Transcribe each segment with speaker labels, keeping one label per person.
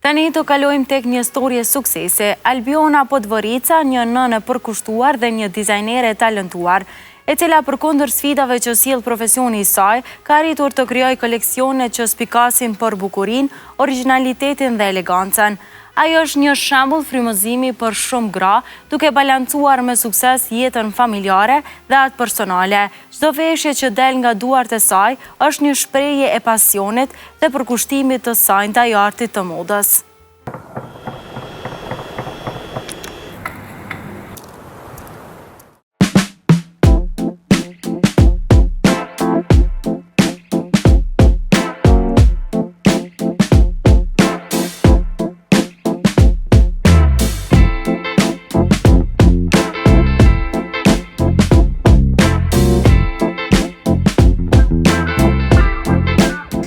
Speaker 1: Tani të kalojmë tek një storje suksese. Albiona Podvorica, një nënë e përkushtuar dhe një dizajnere talentuar, e cila përkundër sfidave që sjell profesioni i saj, ka arritur të krijojë koleksione që spikasin për bukurinë, origjinalitetin dhe elegancën. Ajo është një shembull frymëzimi për shumë gra, duke balancuar me sukses jetën familjare dhe atë personale. Çdo veshje që del nga duart e saj është një shprehje e pasionit dhe përkushtimit të saj ndaj artit të modës.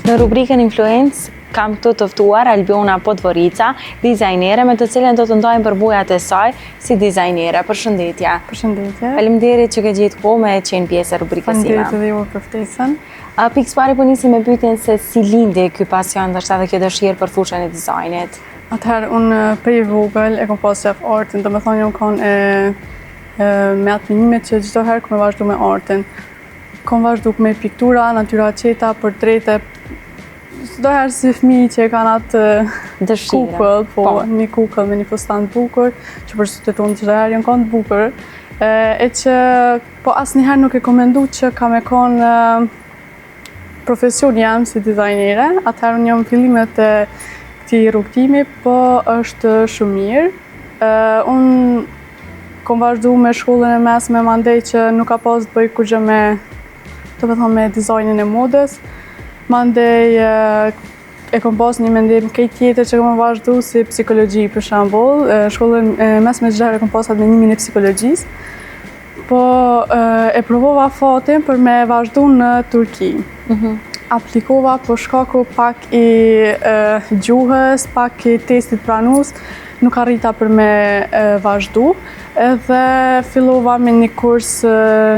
Speaker 1: Në rubrikën Influence kam këtu të ftuar Albiona Podvorica, dizajnere me të cilën do të ndajmë përbujat e saj si dizajnere. Përshëndetje.
Speaker 2: Përshëndetje.
Speaker 1: Faleminderit që ke gjetë kohë me qenë pjesë e rubrikës sime.
Speaker 2: Faleminderit edhe ju për ftesën.
Speaker 1: Pikës pari po nisim me pyetjen se si lindi ky pasion ndoshta dhe kjo dëshirë për fushën e dizajnit.
Speaker 2: Atëherë unë prej vogël e kam pas qef artin, domethënë unë kanë me atë minimet që çdo herë kam vazhdu me artin. Kam vazhdu me piktura, natyra qeta, portrete. Çdo herë si fëmijë që e kanë atë kukull, një kukull me një fustan të bukur, që për sytet unë çdo herë janë kanë të bukur. E që po asnjëherë nuk e kam menduar që ka me konë profesioni jam si dizajnere. Atëherë unë jam në fillimet e këtij rrugtimi, po është shumë mirë. Unë kam vazhdu me shkollën e mesme, mandej që nuk ka pas të bëj kurrë me dizajnin e modës. Mandej e kom pas një mendim këtë tjetër që kom vazhdu si psikologji për shembull. Shkollën mesme çdo herë kom pas atë mendimin e psikologjisë. Po e provova fatin për me vazhdu në Turqi. Aplikova për shkaku pak i gjuhës, pak i testit pranues, nuk arrita për me vazhdu. Edhe fillova me një kurs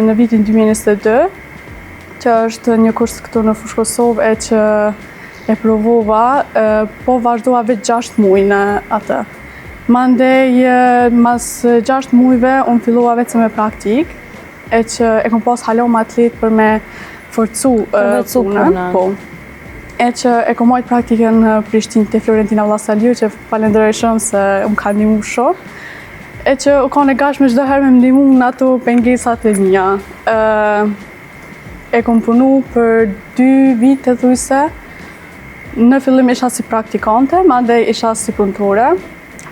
Speaker 2: në vitin 2022. Që është një kurs këtu në Fushë Kosovë e që e provova, po vazhdova vetë 6 muaj në atë. Mandej, mas 6 muajve, unë fillova vetëm me praktik, e që e kom pas halom atlet për me forcu punën. E që e kom majtë praktikën në Prishtinë te Florentina Vllazaliu, që falenderoj shumë se më ka ndihmu shumë. E që u kanë e gashme çdo herë me ndihmu në ato pengesat e mia. E kom punu për 2 vite thujse. Në fillim isha si praktikante, mandej isha si punëtore.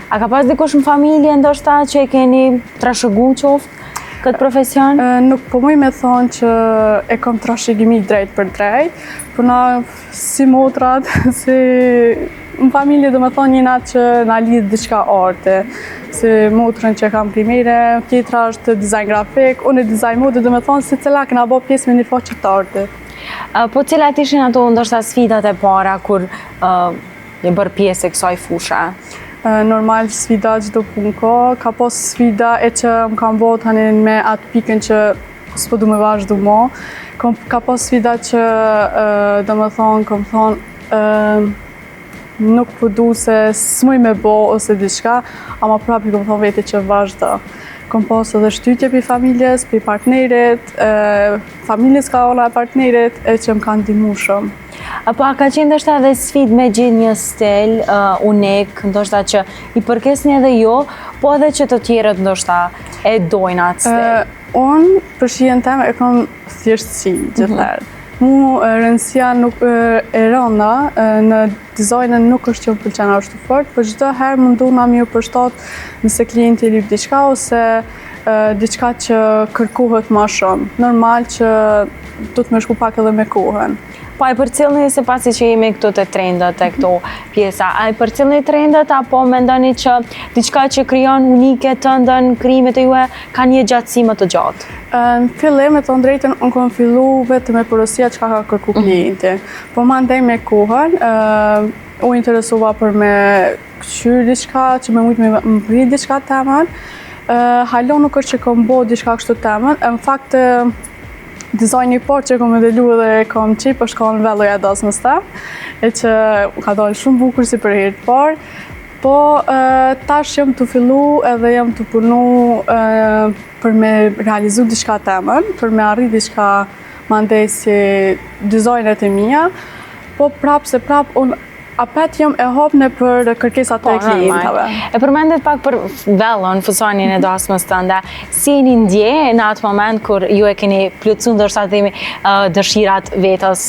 Speaker 1: A ka pas dikush në familje ndoshta që e keni trashëgu qoftë këtë profesion?
Speaker 2: Nuk po muj me thonë që e kom trashëgimi drejt për drejt, po na si motrat, si në familje do me thonë njëna që na lidh diçka arte. Si motrën që kam primere, tjetra është dizajn grafik, unë e dizajn mode, do me thonë si cila këna bo pjesë me një faqe të artit.
Speaker 1: Po cilat ishin ato ndoshta sfidat e para kur je bërë pjesë e kësaj fushe?
Speaker 2: Normal sfida çdo punë ka pas sfida e që më kam bo tani me atë pikën që s'po du me vazhdu mo. Ka pas sfida që do me thonë, kam thonë, nuk po du se s'muj me bo ose diçka, ama prapi kom thonë veti që vazhdo. Kom pas edhe shtytje për familjes, për partnerit, familjes ka ona e partnerit, e që më kanë ndihmu shumë.
Speaker 1: Po a ka qenë ndoshta edhe sfidë me gjetë një stil unik, ndoshta që i përkesni edhe jo, po edhe që të tjerët ndoshta e dojnë atë stil?
Speaker 2: Unë për shijen tem e kam thjeshtësi gjithherë. Mu rëndësia nuk e rënda në dizajnën nuk është që më pëlqen ashtu fort, për çdo herë munduna mi u përshtat nëse klienti e lyp diçka ose diçka që kërkohet ma shumë. Normal që du të me shku pak edhe me kohën.
Speaker 1: Po a i përcillni se pasi që jemi këtu të trendet e këto pjesa, a i përcillni trendet apo mendoni që diçka që krijon unike të ndën krimet e juve ka një gjatësi më të gjatë?
Speaker 2: Në fillim, me të drejtën, unë kom fillu vetëm me porosia që ka kërku klienti. Po mandej me kohën, u interesova për me këshyr diçka, që me mujtë me mbri diçka temën. Halon nuk është që kom bo diçka kështu temën, në fakt dizajni i parë që kom modelu dhe kom qip është kanë Velloja Dasmës ta, e që ka dalë shumë bukur si për herë të parë, po tash jam të fillu edhe jam të punu për me realizu diçka temën, për me arrit diçka mandej si dizajnet e mia, po unë apet jam e hapne për kërkesat e klientave.
Speaker 1: E përmendet pak për Vellon, fusanin e dasmës tënde, si një ndje në atë moment kur ju e keni plotësu ndërsa të themi dëshirat vetës,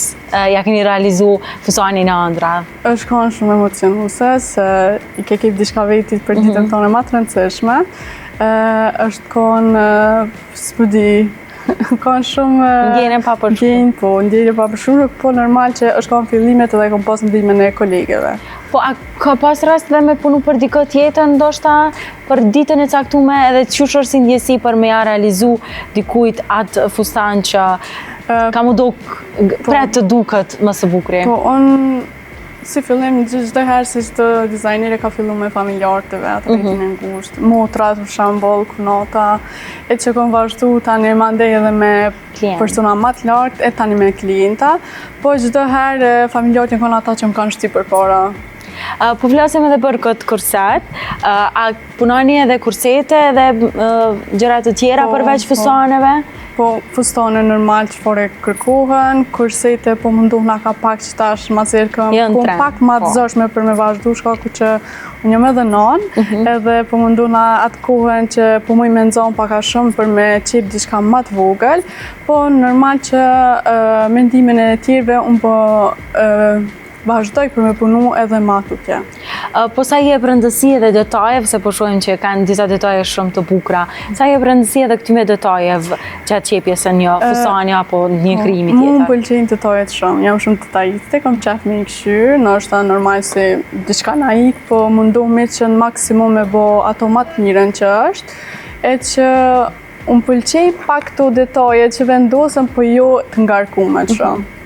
Speaker 1: ja keni realizu fusanin e ëndra?
Speaker 2: Është kanë shumë emocionuese, se i ke kip diçka vetit për ditën tonë më të rëndësishme. Është kanë, s'pudi, kanë shumë
Speaker 1: ndjenjë pa përshkruar.
Speaker 2: Po, ndjenjë pa përshkruar, po normal që është kanë fillimet edhe kam pas ndihmën e kolegeve.
Speaker 1: Po a ka pas rast dhe me punu për dikë tjetër, ndoshta për ditën e caktuar edhe çush është si ndjesi për me ja realizu dikujt atë fustan që ka mu pret të duket më së bukuri?
Speaker 2: Po, unë si fillim çdo herë si çdo dizajnere ka fillu me familjarët e vet, rritin e ngushtë, motrat për shembull, kunata, e që kanë vazhdu tani mandej edhe me persona më të lartë, e tani me klienta, po çdo herë familjarët janë ata që më kanë shtyp përpara.
Speaker 1: Po flasim edhe për këtë kurset, a punoni edhe kursete edhe gjëra të tjera përveç fustaneve?
Speaker 2: Po, fustane normal që fore kërkohen, kursete po mundohna ka pak që tash mazirë këm pak ma të zëshme për me vazhdu, shkaku që unë jam edhe nanë, edhe po mundohna atë kohën që po muj me nëzon paka shumë për me qip diçka ma të vogël, po normal që mendimin e tjerve unë po vazhdoj për me punu edhe ma tutje.
Speaker 1: Po sa je rëndësi edhe detajev, se po shohim që kanë disa detaje shumë të bukura, sa je rëndësi edhe këtyme detajev gjatë qepjes e një fusani apo një krimi tjetër?
Speaker 2: Mu më pëlqejnë detajet shumë, jam shumë detajiste, kom qef me i këshyrë, në është normal se diçka na ik, po mundohme që në maksimum me bo ato ma të mirën që është, e që unë pëlqej pak të detajet që vendosën, po jo të ngarkume shumë.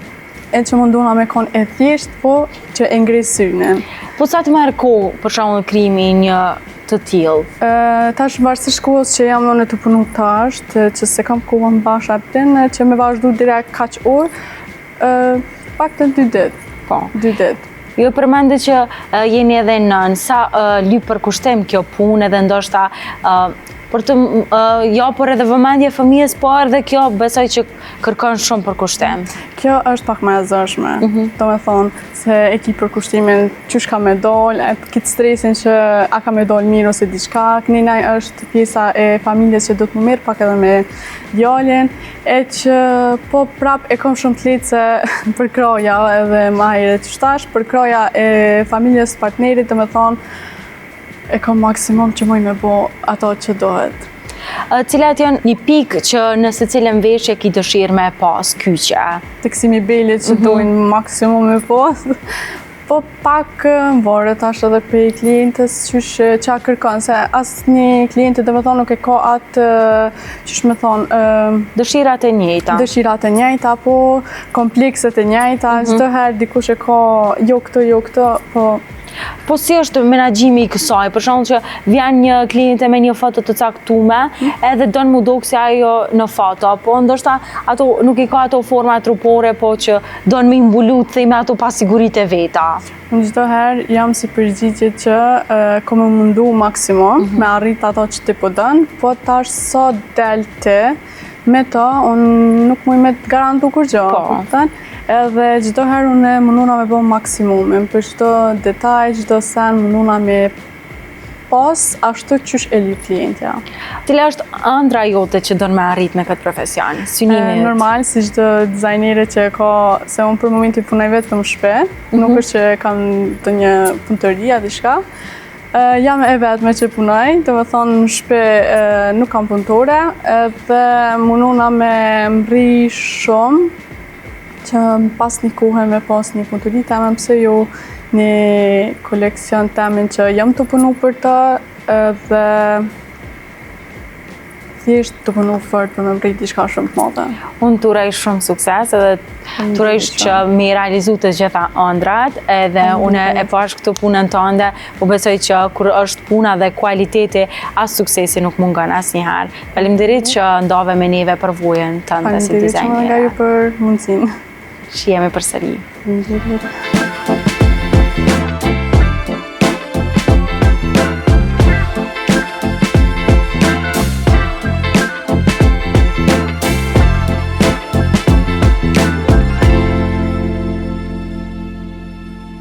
Speaker 2: E që munduna me konë e thjesht, po që e ngri syrin.
Speaker 1: Po sa të merr kohë për shembull krimi një të tillë?
Speaker 2: Tash varësisht kohës që jam në të punu tash, që se kam kohën bash atin, që me vazhdu direkt kaq orë, pak të 2 ditë.
Speaker 1: Po.
Speaker 2: 2 ditë.
Speaker 1: Jo përmendet që jeni edhe nën, sa lyp përkushtem kjo punë edhe ndoshta për të japur edhe vëmendje fëmijës, po edhe kjo besoj që kërkon shumë përkushtem.
Speaker 2: Kjo është pak më e zëshme. Do me thonë se e ki përkushtimin qysh ka me dol, kitë stresin që a ka me dol mirë ose diçka. Këninaj është pjesa e familjes që do të më mirë pak edhe me djalin, e që po prap e kom shumë të letë se për kroja edhe ma herë të shtash, për kroja e familjes partnerit, do me thonë e kom maksimum që moj me bo ato që dohet.
Speaker 1: Cilat janë një pikë që në secilën veshje ki dëshirë me pas kyqe?
Speaker 2: Të kësimi belit që dojnë maksimum me pas, po pak varet ashtë edhe për klientës që a kërkon, se asë një klientë dhe me thonë nuk e ka atë, qysh me thonë...
Speaker 1: Dëshirat e njëjta.
Speaker 2: Dëshirat e njëjta, po komplekset e njëjta, çdo herë dikush e ka jo këto, po...
Speaker 1: Po si është menaxhimi i kësaj? Për shembull që vjen një kliente me një foto të caktuar, edhe don mu duk si ajo në foto, po ndoshta ato nuk i ka ato forma trupore, po që don me mbulu me ato pasiguritë e veta.
Speaker 2: Unë çdo herë jam si përgjigje që kom më mundu maksimum me arrit ato që ti po don, po tash sa del ti me to, unë nuk muj me të garantu kur gjë. Po. Edhe çdo herë unë munduna me bo maksimumin, për çdo detaj, çdo sen munduna me pas ashtu qysh e lyp klientja.
Speaker 1: Cila është ëndra jote që don me arrit me këtë profesion? Synimi yt?
Speaker 2: Normal, si çdo dizajnere që ka, se unë për momentin punoj vetëm shpe, nuk është që kam të një punëtëria diçka. Jam e vetme që punoj, do me thonë në shpe nuk kam punëtore, dhe munduna me mbri shumë, që pas një kohë me pas një punëturi temen, pse jo një koleksion temen që jam të punu për të, dhe thjesht të punu fort për me mrit diçka shumë të madhe.
Speaker 1: Unë të uroj shumë sukses edhe të uroj që me realizu të gjitha ëndrat edhe unë e pash këtë punën tënde, po besoj që kur është puna dhe kualiteti, as suksesi nuk mungon asnjëherë. Faleminderit që ndave me neve për vojën tënde si dizajnere.
Speaker 2: Faleminderit që më nga ju për mundësinë.
Speaker 1: Që jemi përsëri.
Speaker 2: Faleminderit.